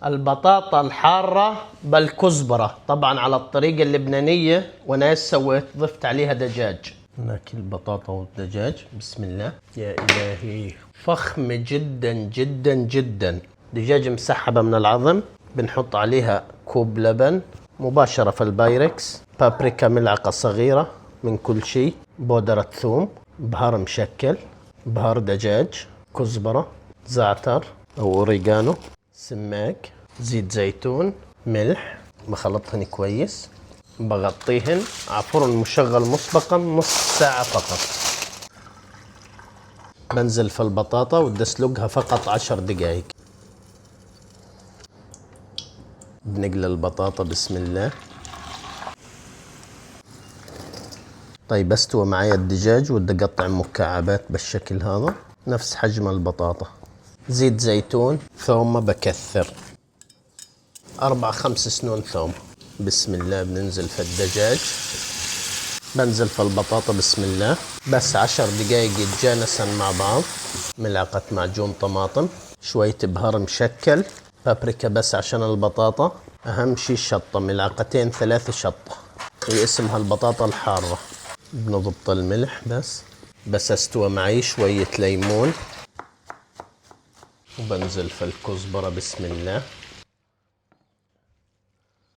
البطاطا الحارة بالكزبرة، طبعا على الطريقة اللبنانية، وانا سويت ضفت عليها دجاج. ناكل البطاطا والدجاج. بسم الله. يا الهي، فخمة جدا جدا جدا. دجاج مسحبة من العظم، بنحط عليها كوب لبن مباشرة في البايركس، بابريكا ملعقة صغيرة من كل شيء، بودرة ثوم، بهار مشكل، بهار دجاج، كزبرة، زعتر أو أوريغانو، سماق، زيت زيتون، ملح. بخلطهن كويس، بغطيهن على فرن مشغل مسبقا نص ساعة فقط. بنزل في البطاطا وبدي اسلقها فقط 10 دقائق. بنقلي البطاطا. بسم الله. طيب استوى معي الدجاج وبدي اقطع مكعبات بالشكل هذا نفس حجم البطاطا. زيت زيتون، ثوم ما بكثر، 4-5 سنون ثوم. بسم الله. بننزل في الدجاج، بنزل في البطاطا. بسم الله. بس 10 دقائق يتجانسن مع بعض. ملعقة معجون طماطم، شوية بهار مشكل، بابريكا بس عشان البطاطا، أهم شي الشطة، ملعقتين 3 شطة، هي اسمها البطاطا الحارة. بنضبط الملح بس استوى معي. شوية ليمون، وبنزل في الكزبرة. بسم الله.